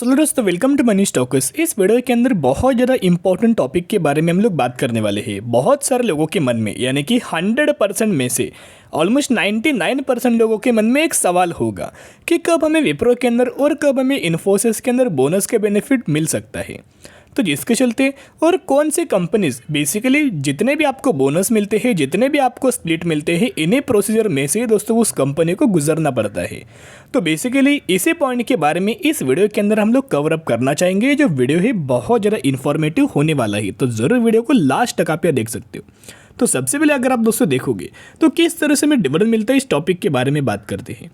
Hello दोस्तों, welcome to money stocks. इस video के अंदर बहुत ज़्यादा इंपॉर्टेंट टॉपिक के बारे में हम लोग बात करने वाले हैं। बहुत सारे लोगों के मन में, यानी कि 100% में से ऑलमोस्ट 99% लोगों के मन में एक सवाल होगा कि कब हमें विप्रो के अंदर और कब हमें इन्फोसिस के अंदर बोनस के बेनिफिट मिल सकता है। तो जिसके चलते और कौन सी कंपनीज बेसिकली जितने भी आपको बोनस मिलते हैं, जितने भी आपको स्प्लिट मिलते हैं, इन्हीं प्रोसीजर में से दोस्तों उस कंपनी को गुजरना पड़ता है। तो बेसिकली इसी पॉइंट के बारे में इस वीडियो के अंदर हम लोग कवर अप करना चाहेंगे। जो वीडियो है बहुत ज़्यादा इन्फॉर्मेटिव होने वाला है, तो ज़रूर वीडियो को लास्ट तक आप देख सकते हो। तो सबसे पहले अगर आप दोस्तों देखोगे तो किस तरह से हमें डिविडेंड मिलता है, इस टॉपिक के बारे में बात करते हैं।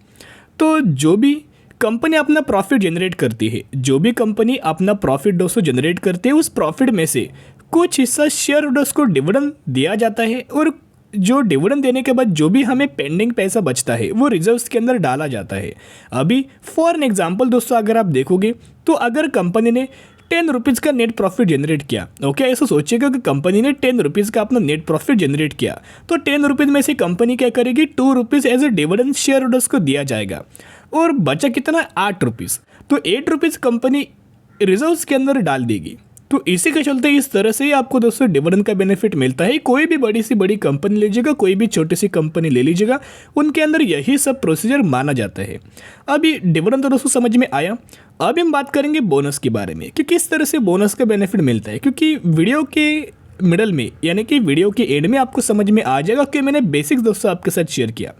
तो जो भी कंपनी अपना प्रॉफिट जनरेट करती है, जो भी कंपनी अपना प्रॉफिट दोस्तों जनरेट करती है, उस प्रॉफिट में से कुछ हिस्सा शेयर होल्डर्स को डिविडेंड दिया जाता है और जो डिविडेंड देने के बाद जो भी हमें पेंडिंग पैसा बचता है वो रिजर्व्स के अंदर डाला जाता है। अभी फॉर एन एग्जांपल दोस्तों अगर आप देखोगे तो अगर कंपनी ने 10 रुपीज़ का नेट प्रॉफिट जनरेट किया, ओके, ऐसा सोचिएगा कि कंपनी ने 10 रुपीज़ का अपना नेट प्रॉफिट जनरेट किया, तो 10 रुपीज़ में से कंपनी क्या करेगी, 2 rupees as a dividend share holders को दिया जाएगा और बचा कितना, 8 रुपीज़। तो 8 रुपीज़ कंपनी रिजर्व्स के अंदर डाल देगी। तो इसी के चलते इस तरह से ही आपको दोस्तों डिविडेंड का बेनिफिट मिलता है। कोई भी बड़ी सी बड़ी कंपनी लीजिएगा, कोई भी छोटी सी कंपनी ले लीजिएगा, उनके अंदर यही सब प्रोसीजर माना जाता है। अभी डिविडेंड तो दोस्तों समझ में आया। अब हम बात करेंगे बोनस के बारे में कि किस तरह से बोनस का बेनिफिट मिलता है, क्योंकि वीडियो के मिडल में यानी कि वीडियो के एंड में आपको समझ में आ जाएगा कि मैंने बेसिक्स दोस्तों आपके साथ शेयर किया।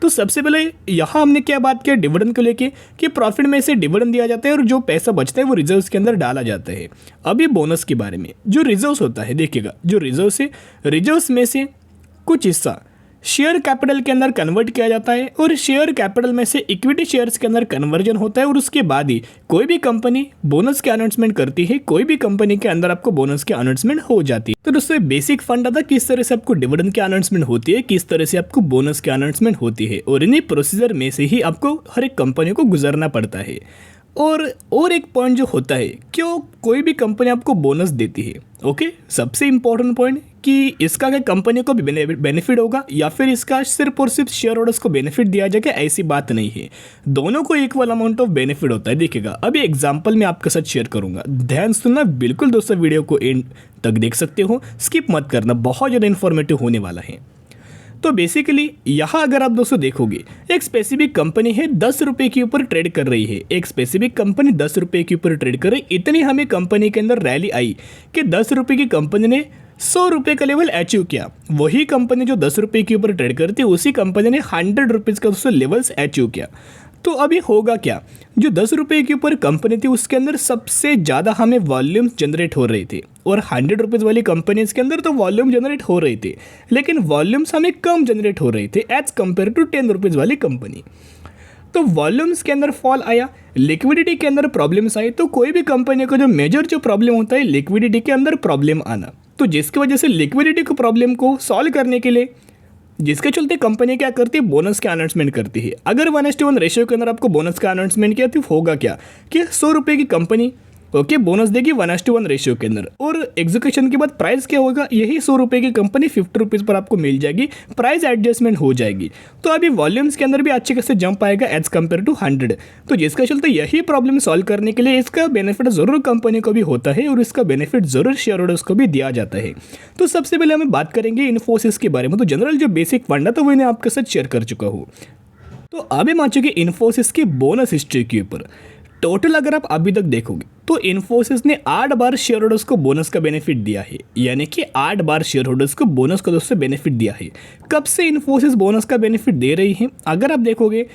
तो सबसे पहले यहाँ हमने क्या बात किया डिविडेंड को लेके कि प्रॉफिट में से डिविडेंड दिया जाता है और जो पैसा बचता है वो रिजर्व्स के अंदर डाला जाता है। अभी बोनस के बारे में, जो रिजर्व्स होता है देखिएगा, जो रिजर्व्स है, रिजर्व्स में से कुछ हिस्सा शेयर कैपिटल के अंदर कन्वर्ट किया जाता है और शेयर कैपिटल में से इक्विटी शेयर्स के अंदर कन्वर्जन होता है और उसके बाद ही कोई भी कंपनी बोनस के अनाउंसमेंट करती है, कोई भी कंपनी के अंदर आपको बोनस के अनाउंसमेंट हो जाती है। तो दोस्तों बेसिक फंडा था किस तरह से आपको डिविडेंड की अनाउंसमेंट होती है, किस तरह से आपको बोनस की अनाउंसमेंट होती है, और इन्हीं प्रोसीजर में से ही आपको हर एक कंपनी को गुजरना पड़ता है। और एक पॉइंट जो होता है, क्यों कोई भी कंपनी आपको बोनस देती है, ओके, सबसे इंपॉर्टेंट पॉइंट कि इसका क्या कंपनी को भी बेनिफिट होगा या फिर इसका सिर्फ और सिर्फ शेयर होल्डर्स को बेनिफिट दिया जाएगा, ऐसी बात नहीं है। दोनों को इक्वल अमाउंट ऑफ बेनिफिट होता है। देखिएगा अभी एग्जांपल मैं आपके साथ शेयर करूंगा, ध्यान सुनना बिल्कुल दोस्तों, वीडियो को एंड तक देख सकते हो, स्किप मत करना, बहुत ज़्यादा इन्फॉर्मेटिव होने वाला है। तो बेसिकली यहाँ अगर आप दोस्तों देखोगे, एक स्पेसिफिक कंपनी है 10 रुपये के ऊपर ट्रेड कर रही है, एक स्पेसिफिक कंपनी 10 रुपये के ऊपर ट्रेड कर रही है। इतनी हमें कंपनी के अंदर रैली आई कि 10 रुपये की कंपनी ने 100 रुपये का लेवल अचीव किया। वही कंपनी जो 10 रुपये के ऊपर ट्रेड करती है, उसी कंपनी ने 100 रुपीज़ का दोस्तों लेवल्स अचीव किया। तो अभी होगा क्या, जो 10 रुपये के ऊपर कंपनी थी उसके अंदर सबसे ज़्यादा हमें वॉल्यूम जनरेट हो रही थी और 100 रुपीज़ वाली कंपनीज के अंदर तो वॉल्यूम जनरेट हो रही थी, लेकिन वॉल्यूम्स हमें कम जनरेट हो रही थी एज कम्पेयर टू 10 रुपीज़ वाली कंपनी। तो वॉल्यूम्स के अंदर फॉल आया, लिक्विडिटी के अंदर प्रॉब्लम्स आई। तो कोई भी कंपनी का जो मेजर जो प्रॉब्लम होता है लिक्विडिटी के अंदर प्रॉब्लम आना, तो जिसकी वजह से लिक्विडिटी को प्रॉब्लम को सॉल्व करने के लिए जिसके चलते कंपनी क्या करती है, बोनस का अनाउंसमेंट करती है। अगर 1:1 रेशियो के अंदर आपको बोनस का अनाउंसमेंट किया तो होगा क्या कि 100 रुपये की कंपनी ओके बोनस देगी 1:1 रेशियो के अंदर, और एग्जीक्यूशन के बाद प्राइस क्या होगा, यही 100 रुपये की कंपनी 50 रुपीज़ पर आपको मिल जाएगी, प्राइस एडजस्टमेंट हो जाएगी। तो अभी वॉल्यूम्स के अंदर भी अच्छे खासे जंप आएगा एज कम्पेयर टू 100। तो जिसके चलते यही प्रॉब्लम सॉल्व करने के लिए इसका बेनिफिट ज़रूर कंपनी को भी होता है और इसका बेनिफिट ज़रूर शेयर होल्डर्स को भी दिया जाता है। तो सबसे पहले हमें बात करेंगे इन्फोसिस के बारे में। तो जनरल जो बेसिक फंडा था वो मैं आपके साथ शेयर कर चुका हूँ। तो अब हम आ चुके इन्फोसिस की बोनस हिस्ट्री के ऊपर। टोटल अगर आप अभी तक देखोगे तो इन्फोसिस ने 8 बार शेयर होल्डर्स को बोनस का बेनिफिट दिया है, यानी कि 8 बार शेयर होल्डर्स को बोनस का दोस्तों बेनिफिट दिया है। कब से इन्फोसिस बोनस का बेनिफिट दे रही है, अगर आप देखोगे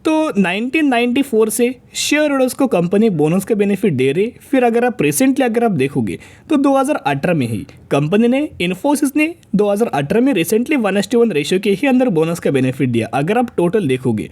तो 1994 से शेयर होल्डर्स को कंपनी बोनस का बेनिफिट दे रही। फिर अगर आप रिसेंटली अगर आप देखोगे तो 2018 में ही कंपनी ने, इन्फोसिस ने 2018 में रिसेंटली 1:1 रेशियो के ही अंदर बोनस का बेनिफिट दिया। अगर आप टोटल देखोगे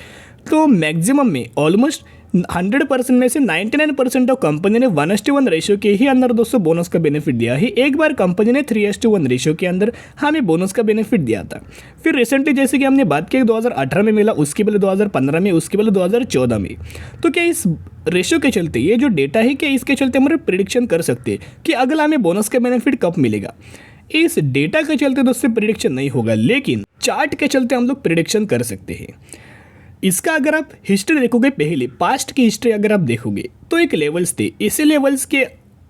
तो मैक्सिमम में ऑलमोस्ट 100% में से 99% ऑफ कंपनी ने 1:1 रेशियो के ही अंदर दोस्तों बोनस का बेनिफिट दिया है। एक बार कंपनी ने 3:1 रेशियो के अंदर हमें बोनस का बेनिफिट दिया था। फिर रिसेंटली जैसे कि हमने बात की 2018 में मिला, उसके पहले 2015 में, उसके पहले 2014 में। तो क्या इस रेशियो के चलते, ये जो डेटा है, क्या इसके चलते हम प्रिडिक्शन कर सकते हैं कि अगला हमें बोनस का बेनिफिट कब मिलेगा? इस डेटा के चलते दोस्तों प्रिडिक्शन नहीं होगा, लेकिन चार्ट के चलते हम लोग प्रिडिक्शन कर सकते हैं। इसका अगर आप हिस्ट्री देखोगे, पहले पास्ट की हिस्ट्री अगर आप देखोगे तो एक लेवल्स थे, इसी लेवल्स के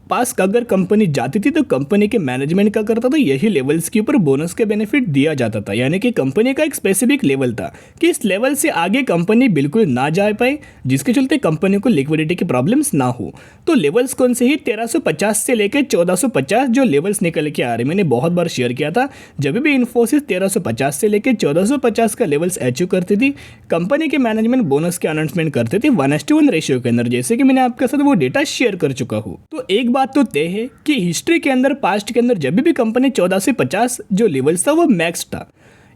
पास अगर कंपनी जाती थी तो कंपनी के मैनेजमेंट क्या करता था, यही लेवल्स के ऊपर बोनस के बेनिफिट दिया जाता था। यानी कि कंपनी का एक स्पेसिफिक लेवल था कि इस लेवल से आगे कंपनी बिल्कुल ना जा पाए, जिसके चलते कंपनी को लिक्विडिटी की प्रॉब्लम्स ना हो। तो लेवल्स कौन से ही 1350 से लेकर 1450 जो लेवल्स निकल के आ रहे, मैंने बहुत बार शेयर किया था। जब भी इन्फोसिस 1350 से लेकर 1450 का लेवल्स अचीव करती थी, कंपनी के मैनेजमेंट बोनस के अनाउंसमेंट करते थे 1:1 रेशियो के अंदर, जैसे कि मैंने आपके साथ वो डेटा शेयर कर चुका हूँ। तो एक बात तो तय है कि हिस्ट्री के अंदर, पास्ट के अंदर जब भी कंपनी 14 से 50 जो लेवल्स था वो मैक्स था।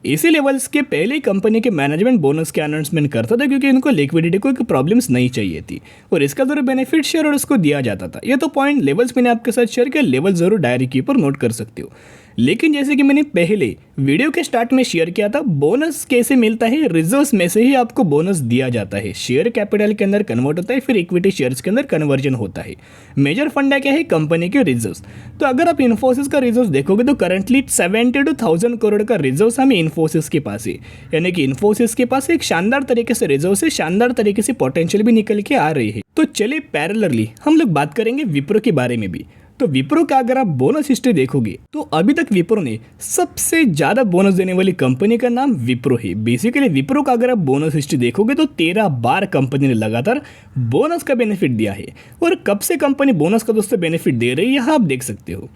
इसी लेवल्स के पहले ही कंपनी के मैनेजमेंट बोनस के अनाउंसमेंट करता था, क्योंकि इनको लिक्विडिटी को प्रॉब्लम्स नहीं चाहिए थी और इसका जरूर बेनिफिट शेयर और उसको दिया जाता था। ये तो पॉइंट लेवल्स मैंने आपके साथ शेयर किया, लेवल जरूर डायरी के ऊपर नोट कर सकते हो। लेकिन जैसे कि मैंने पहले वीडियो के स्टार्ट में शेयर किया था, बोनस कैसे मिलता है, रिजर्व्स में से ही आपको बोनस दिया जाता है। शेयर कैपिटल के अंदर कन्वर्ट होता है, फिर इक्विटी शेयर्स के अंदर कन्वर्जन होता है। मेजर फंडा क्या है, कंपनी के रिजर्व्स। तो अगर आप इन्फोसिस का रिजर्व्स देखोगे तो करंटली 72,000 करोड़ का रिजर्व्स हमें इन्फोसिस के पास है। यानी कि इन्फोसिस के पास एक शानदार तरीके से रिजर्व से, शानदार तरीके से पोटेंशियल भी निकल के आ रही है। तो चलिए पैरेलली हम लोग बात करेंगे विप्रो के बारे में भी। तो विप्रो का अगर आप बोनस हिस्ट्री देखोगे तो अभी तक विप्रो ने सबसे ज़्यादा बोनस देने वाली कंपनी का नाम विप्रो है। बेसिकली विप्रो का अगर आप बोनस हिस्ट्री देखोगे तो 13 बार कंपनी ने लगातार बोनस का बेनिफिट दिया है। और कब से कंपनी बोनस का दोस्तों बेनिफिट दे रही है, यहाँ आप देख सकते हो।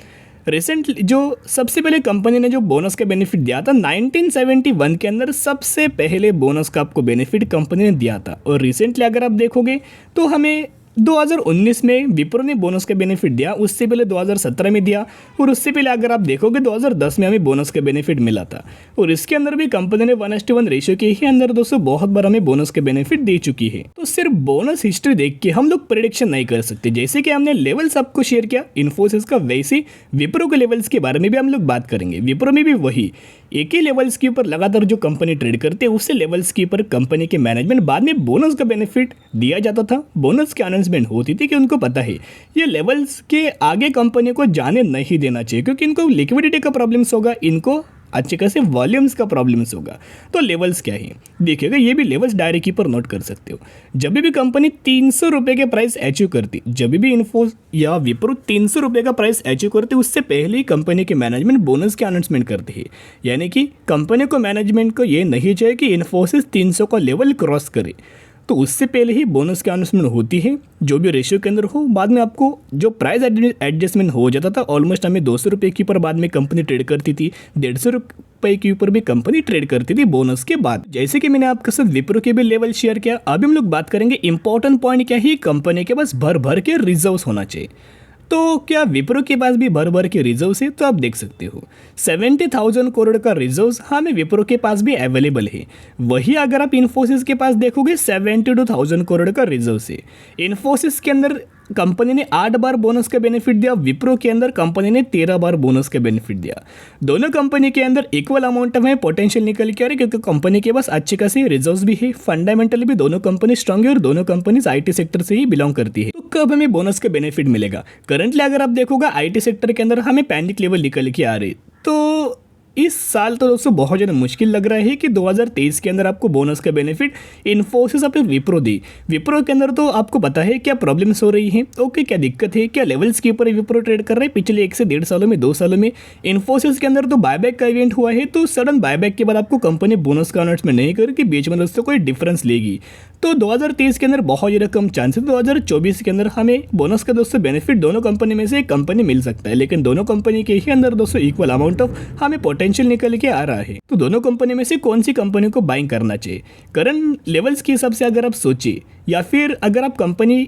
रिसेंटली जो सबसे पहले कंपनी ने जो बोनस का बेनिफिट दिया था 1971 के अंदर, सबसे पहले बोनस का आपको बेनिफिट कंपनी ने दिया था। और रिसेंटली अगर आप देखोगे तो हमें 2019 में विप्रो ने बोनस का बेनिफिट दिया, उससे पहले 2017 में दिया, और उससे पहले अगर आप देखोगे 2010 में हमें बोनस का बेनिफिट मिला था। और इसके अंदर भी कंपनी ने 1:1 रेशियो के ही अंदर दोस्तों बहुत बार हमें बोनस के बेनिफिट दे चुकी है। तो सिर्फ बोनस हिस्ट्री देख के हम लोग प्रेडिक्शन नहीं कर सकते। जैसे कि हमने लेवल्स आपको शेयर किया इन्फोसिस का, वैसे विप्रो के लेवल्स के बारे में भी हम लोग बात करेंगे। विप्रो में भी वही एक ही लेवल्स के ऊपर लगातार जो कंपनी ट्रेड करते हैं, उससे लेवल्स के ऊपर कंपनी के मैनेजमेंट बाद में बोनस का बेनिफिट दिया जाता था। बोनस की अनाउंसमेंट होती थी कि उनको पता है ये लेवल्स के आगे कंपनी को जाने नहीं देना चाहिए, क्योंकि इनको लिक्विडिटी का प्रॉब्लम्स होगा, इनको अच्छे खासे वॉल्यूम्स का प्रॉब्लम्स होगा। तो लेवल्स क्या है देखिएगा, ये भी लेवल्स डायरी की पर नोट कर सकते हो। जब भी कंपनी 300 रुपये के प्राइस अचीव करती, जब भी इन्फो या विप्रो 300 रुपये का प्राइस अचीव करती, उससे पहले ही कंपनी के मैनेजमेंट बोनस के अनाउंसमेंट करते हैं। यानी कि कंपनी को, मैनेजमेंट को ये नहीं चाहिए कि इन्फोसिस 300 का लेवल क्रॉस करे, तो उससे पहले ही बोनस की अनाउंसमेंट होती है। जो भी रेशियो के अंदर हो, बाद में आपको जो प्राइस एडजस्टमेंट हो जाता था। ऑलमोस्ट हमें 200 रुपये के ऊपर बाद में कंपनी ट्रेड करती थी, 150 रुपये के ऊपर भी कंपनी ट्रेड करती थी बोनस के बाद। जैसे कि मैंने आपके साथ विप्रो के भी लेवल शेयर किया। अभी हम लोग बात करेंगे इंपॉर्टेंट पॉइंट क्या है, कंपनी के पास भर भर के रिजर्व्स होना चाहिए। तो क्या विप्रो के पास भी भर भर के रिजर्व्स है? तो आप देख सकते हो 70,000 करोड़ का रिजर्व्स हमें विप्रो के पास भी अवेलेबल है। वही अगर आप इन्फोसिस के पास देखोगे 72,000 करोड़ का रिजर्व्स है। इन्फोसिस के अंदर कंपनी ने 8 बार बोनस का बेनिफिट दिया, विप्रो के अंदर कंपनी ने 13 बार बोनस का बेनिफिट दिया। दोनों कंपनी के अंदर इक्वल अमाउंट में पोटेंशियल निकल के आ रही, क्योंकि कंपनी के पास अच्छे खासे रिजर्व्स भी है। फंडामेंटली भी दोनों कंपनी स्ट्रांग है और दोनों कंपनीज आईटी सेक्टर से ही बिलोंग करती है। तो कब हमें बोनस का बेनिफिट मिलेगा? करंटली अगर आप देखोगे आईटी सेक्टर के अंदर हमें पैनिक लेवल निकल के आ रही, तो इस साल तो दोस्तों बहुत ज़्यादा मुश्किल लग रहा है कि 2023 के अंदर आपको बोनस का बेनिफिट इन्फोसिस अपने विप्रो दी। विप्रो के अंदर तो आपको पता है क्या प्रॉब्लम्स हो रही हैं, ओके क्या दिक्कत है, क्या लेवल्स के ऊपर विप्रो ट्रेड कर रहे हैं पिछले 1 से 1.5 सालों में, 2 सालों में। इन्फोसिस के अंदर तो बायबैक का इवेंट हुआ है, तो सडन बायबैक के बाद आपको कंपनी बोनस का अनाउंसमेंट नहीं करके बीच में दोस्तों कोई डिफरेंस लेगी। तो 2023 के अंदर बहुत ज़्यादा कम चांस है। 2024 के अंदर हमें बोनस का दोस्तों बेनिफिट दोनों कंपनी में से एक कंपनी मिल सकता है, लेकिन दोनों कंपनी के ही अंदर दोस्तों इक्वल अमाउंट ऑफ हमें पोटेंशियल निकल के आ रहा है। तो दोनों कंपनी में से कौन सी कंपनी को बाइंग करना चाहिए करंट लेवल्स के हिसाब से अगर आप सोचिए, या फिर अगर आप कंपनी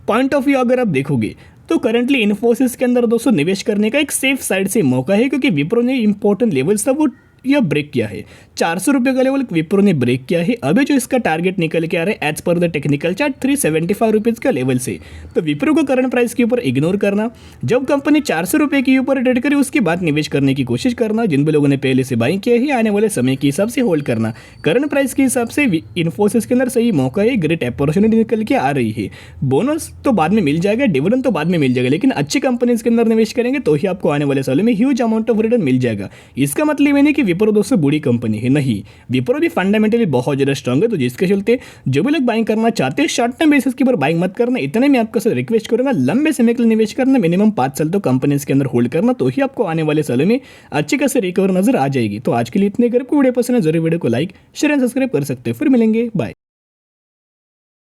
पॉइंट ऑफ व्यू अगर आप देखोगे, तो करंटली इन्फोसिस के अंदर दोस्तों निवेश करने का एक सेफ साइड से मौका है, क्योंकि विप्रो ने इंपॉर्टेंट लेवल्स था वो यह ब्रेक किया है। 400 रुपये का लेवल विप्रो ने ब्रेक किया है। अभी जो इसका टारगेट निकल के आ रहा है as per the technical chart 375 rupees का लेवल से, तो विप्रो को करंट प्राइस के ऊपर इग्नोर करना। जब कंपनी 400 रुपये के ऊपर ट्रेड करे उसके बाद निवेश करने की कोशिश करना। जिन भी लोगों ने पहले से बाइंग किया है आने वाले समय के हिसाब से होल्ड करना। करंट प्राइस के हिसाब से इन्फोसिस के अंदर सही मौका है, ग्रेट अपॉर्चुनिटी निकल के आ रही है। बोनस तो बाद में मिल जाएगा, डिविडेंड तो बाद में मिल जाएगा, लेकिन अच्छी कंपनीज के अंदर निवेश करेंगे तो ही आपको आने वाले सालों में ह्यूज अमाउंट ऑफ रिटर्न मिल जाएगा। इसका मतलब ये नहीं कि विप्रो दोस्तों बुरी कंपनी है, नहीं, विप्रो भी फंडामेंटली बहुत ज़्यादा स्ट्रॉन्ग है। तो जिसके चलते जो भी लोग बाइंग करना चाहते हैं शॉर्ट टर्म बेसिस के ऊपर बाइंग मत करना। इतने में आपको सर रिक्वेस्ट करूंगा, लंबे समय के लिए निवेश करना, मिनिमम 5 साल तो कंपनीज के अंदर होल्ड करना, तो ही आपको आने वाले सालों में अच्छी खासी रिकवर नजर आ जाएगी। तो आज के लिए इतने, अगर आपको वीडियो पसंद है जरूर वीडियो को लाइक शेयर एंड सब्सक्राइब कर सकते हो। फिर मिलेंगे, बाय।